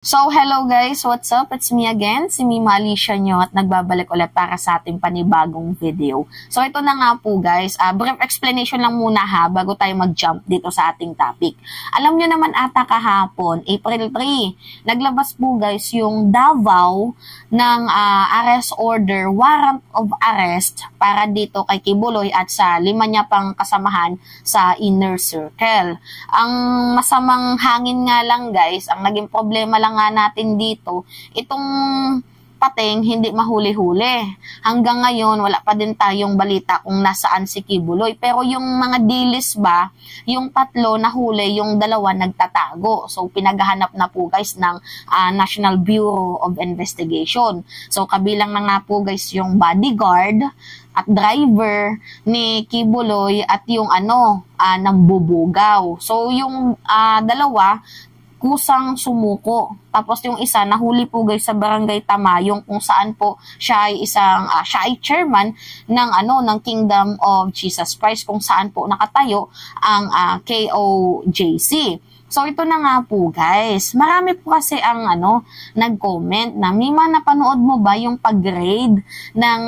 So, hello guys! What's up? It's me again, si Mima Alicia nyo at nagbabalik ulit para sa ating panibagong video. So, ito na nga po guys, brief explanation lang muna ha, bago tayo mag-jump dito sa ating topic. Alam nyo naman ata kahapon, April 3, naglabas po guys yung Davao ng arrest order, warrant of arrest para dito kay Kibuloy at sa 5 niya pang kasamahan sa inner circle. Ang masamang hangin nga lang guys, ang naging problema lang nga natin dito, itong Pateng hindi mahuli-huli. Hanggang ngayon, wala pa din tayong balita kung nasaan si Kibuloy. Pero yung mga dilis ba, yung 3 nahuli, yung 2 nagtatago. So, pinaghahanap na po guys ng National Bureau of Investigation. So, kabilang na nga po guys yung bodyguard at driver ni Kibuloy at yung nambubugaw. So, yung 2, kusang sumuko. Tapos yung isa, nahuli po guys sa Barangay Tamayong kung saan po siya ay siya ay chairman ng Kingdom of Jesus Christ kung saan po nakatayo ang KOJC. So, ito na nga po guys. Marami po kasi ang nag-comment na, Mima, napanood mo ba yung pag-raid ng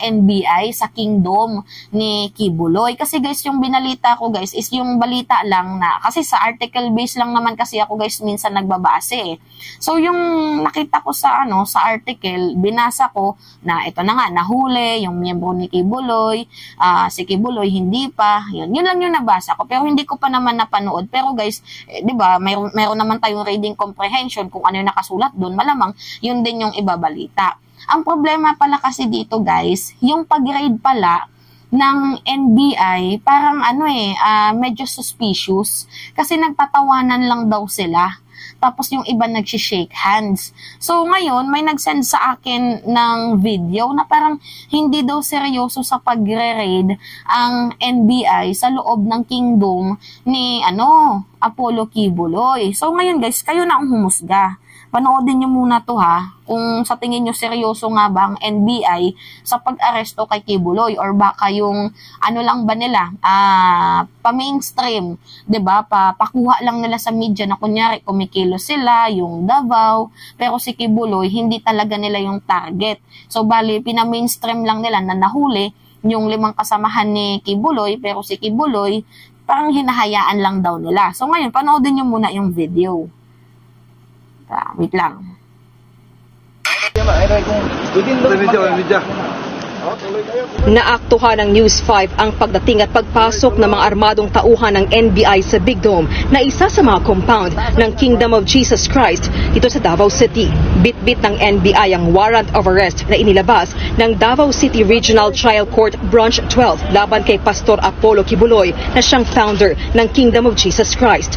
NBI sa kingdom ni Kibuloy? Kasi guys, yung binalita ko guys is yung balita lang na, kasi sa article base lang naman kasi ako guys minsan nagbabase. So, yung nakita ko sa article, binasa ko na ito na nga, nahuli, yung miyembro ni Kibuloy, si Kibuloy hindi pa, yun lang yung nabasa ko. Pero hindi ko pa naman napanood. Pero guys, diba, meron naman tayong reading comprehension kung ano yung nakasulat doon, malamang yun din yung ibabalita. Ang problema pala kasi dito guys, yung pag-raid pala ng NBI, parang medyo suspicious kasi nagtatawanan lang daw sila. Tapos yung iba nagsishake hands. So ngayon, may nag-send sa akin ng video na parang hindi daw seryoso sa pagre-raid ang NBI sa loob ng kingdom ni Apollo Kibuloy. So ngayon guys, kayo na ang humusga. Panoodin nyo muna to ha, kung sa tingin nyo seryoso nga ba ang NBI sa pag-aresto kay Kibuloy or baka yung lang ba nila, pa-mainstream, diba? Pakuha lang nila sa media na kunyari kumikilo sila, yung Davao, pero si Kibuloy hindi talaga nila yung target. So bali, pina-mainstream lang nila na nahuli yung 5 kasamahan ni Kibuloy, pero si Kibuloy parang hinahayaan lang daw nila. So ngayon, panoodin nyo muna yung video. Wait lang. Naaktuhan ng News 5 ang pagdating at pagpasok ng mga armadong tauhan ng NBI sa Big Dome na isa sa mga compound ng Kingdom of Jesus Christ dito sa Davao City. Bit-bit ng NBI ang warrant of arrest na inilabas ng Davao City Regional Trial Court Branch 12 laban kay Pastor Apollo Kibuloy na siyang founder ng Kingdom of Jesus Christ.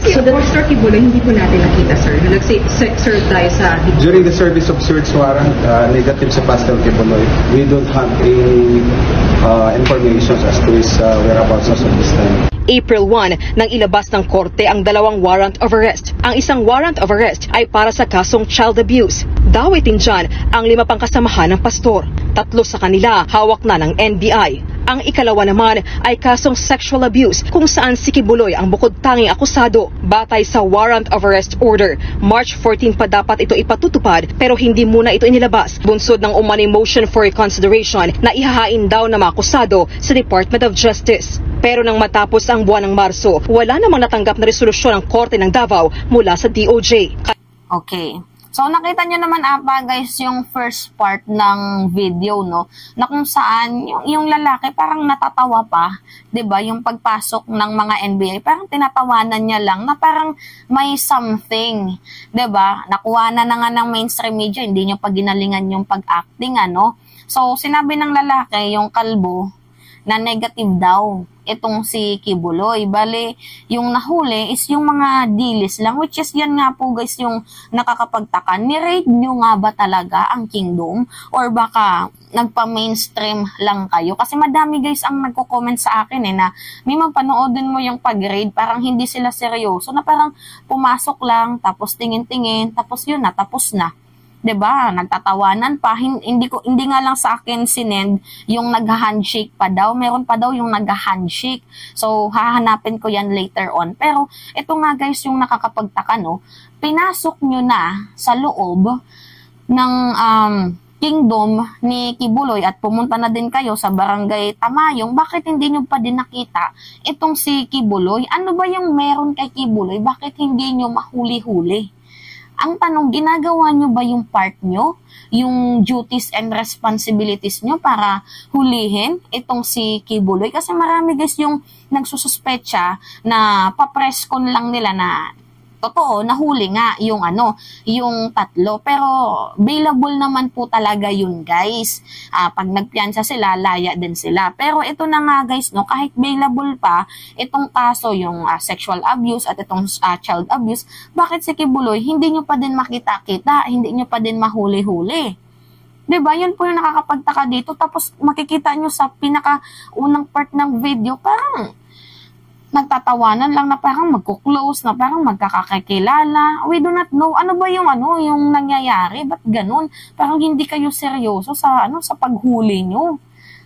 So the Pastor Kibuloy, hindi po natin nakita, sir. Nag-serve tayo sa... During the service of search warrant, negative sa Pastor Kibuloy, we don't have any information as to his whereabouts as of this time. April 1 nang ilabas ng korte ang 2 warrant of arrest. Ang isang warrant of arrest ay para sa kasong child abuse. Dawitin dyan ang 5 pang kasamahan ng pastor. 3 sa kanila hawak na ng NBI. Ang ikalawa naman ay kasong sexual abuse kung saan si Kibuloy ang bukod tanging akusado. Batay sa warrant of arrest order, March 14 pa dapat ito ipatutupad pero hindi muna ito inilabas. Bunsod ng umano'y motion for reconsideration na ihahain daw na mga akusado sa Department of Justice. Pero nang matapos ang buwan ng Marso, wala namang natanggap na resolusyon ng Korte ng Davao mula sa DOJ. Okay. So, nakita nyo naman guys, yung first part ng video, no? Na kung saan, yung lalaki parang natatawa pa, 'di ba? Yung pagpasok ng mga NBI, parang tinatawanan niya lang na parang may something, 'di ba? Nakuha na nga ng mainstream media, hindi niyo pa ginalingan yung pag-acting, So, sinabi ng lalaki, yung kalbo, na negative daw itong si Kibuloy. Bale, yung nahuli is yung mga dilis lang, which is yan nga po guys yung nakakapagtaka. Ni-raid nyo nga ba talaga ang kingdom? Or baka nagpa-mainstream lang kayo? Kasi madami guys ang nagko-comment sa akin na may mapanoodin mo yung pag-raid, parang hindi sila seryoso, na parang pumasok lang, tapos tingin-tingin, tapos yun na, tapos na. 'Diba? Nagtatawanan pa. Hindi nga lang sa akin sinend yung nag-handshake pa daw. Meron pa daw yung nag-handshake. So, hahanapin ko yan later on. Pero, ito nga guys yung nakakapagtaka, no? Pinasok nyo na sa loob ng kingdom ni Kibuloy at pumunta na din kayo sa barangay Tamayong. Bakit hindi nyo pa din nakita itong si Kibuloy? Ano ba yung meron kay Kibuloy? Bakit hindi nyo mahuli-huli? Ang tanong, ginagawa nyo ba yung part nyo? Yung duties and responsibilities nyo para hulihin itong si Kibuloy? Kasi marami guys yung nagsususpecha na papreskon lang nila na totoo, nahuli nga yung yung tatlo. Pero available naman po talaga yun guys. Pag nagpiyansa sila, laya din sila. Pero ito na nga guys, no, kahit available pa itong kaso, yung sexual abuse at itong child abuse, bakit si Kibuloy hindi nyo pa din makita-kita, hindi nyo pa din mahuli-huli? Diba? Yun po yung nakakapagtaka dito. Tapos makikita nyo sa pinaka-unang part ng video, parang nagtatawanan lang na parang magko-close, na parang magkakakilala. We do not know. Ano ba yung yung nangyayari? Ba't ganun? Parang hindi kayo seryoso sa sa paghuli nyo.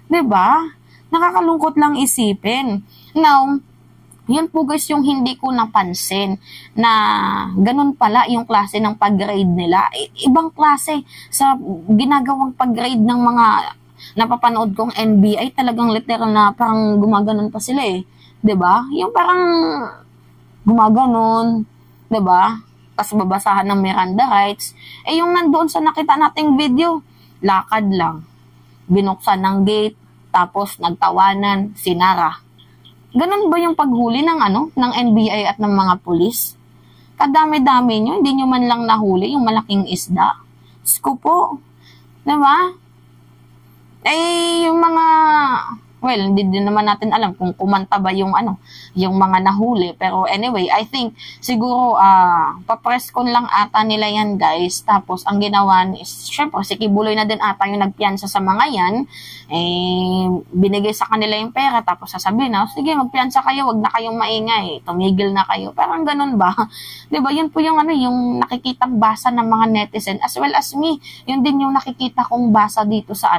'Di ba? Nakakalungkot lang isipin. Now, yun po guys yung hindi ko napansin na ganun pala yung klase ng pag-grade nila. Ibang klase sa ginagawang pag-grade ng mga napapanood kong NBI, talagang literal na parang gumaganon pa sila eh. 'Di ba? Yung parang gumaganon, 'di ba? Tapos babasahan ng Miranda rights. Yung nandoon sa nakita nating video, lakad lang. Binuksan ng gate, tapos nagtawanan, sinara. Ganun ba yung paghuli ng ng NBI at ng mga pulis? Kadami-dami nyo, hindi nyo man lang nahuli yung malaking isda. Sko po. 'Di ba? Yung mga hindi din naman natin alam kung kumanta ba yung yung mga nahuli. Pero anyway, I think siguro papreskon lang ata nila yan guys. Tapos ang ginawa is, syempre si Kibuloy na din ata yung nagpiyansa sa mga yan. Binigay sa kanila yung pera. Tapos sasabihin na, sige magpiyansa kayo, wag na kayong maingay. Tumigil na kayo. Parang ganun ba? 'Di ba? Yun po yung yung nakikitang basa ng mga netizen as well as me. Yun din yung nakikita kong basa dito sa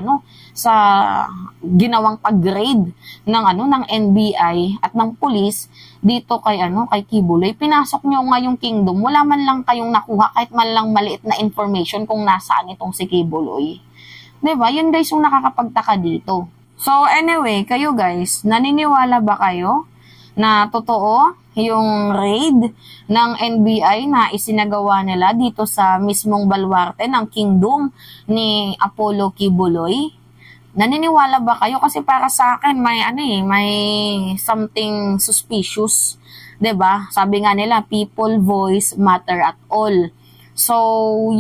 sa ginawang pag-grade ng ng NBI at ng police dito kay kay Kibuloy. Pinasok nyo nga yung kingdom, wala man lang kayong nakuha kahit man lang maliit na information kung nasaan itong si Kibuloy. 'Di ba? Yun guys yung nakakapagtaka dito. So anyway, kayo guys, naniniwala ba kayo na totoo yung raid ng NBI na isinagawa nila dito sa mismong baluarte ng kingdom ni Apollo Kibuloy? Naniniwala ba kayo? Kasi para sa akin may may something suspicious, 'di ba? Sabi nga nila, people voice matter at all. So,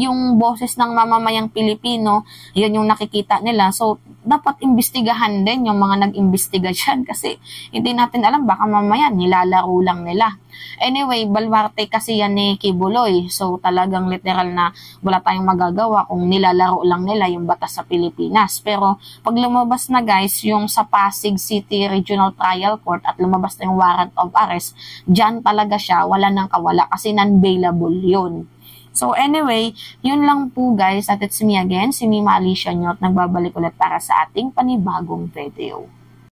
yung boses ng mamamayang Pilipino, yun yung nakikita nila. So, dapat imbestigahan din yung mga nag-imbestiga dyan kasi hindi natin alam, baka mamaya nilalaro lang nila. Anyway, baluarte kasi yan ni Kibuloy. So, talagang literal na wala tayong magagawa kung nilalaro lang nila yung batas sa Pilipinas. Pero, pag lumabas na guys, yung sa Pasig City Regional Trial Court at lumabas na yung warrant of arrest, dyan talaga siya, wala nang kawala kasi non-bailable yun. So anyway, yun lang po guys at it's me again, si Mima Alicia Nyot, nagbabalik ulit para sa ating panibagong video.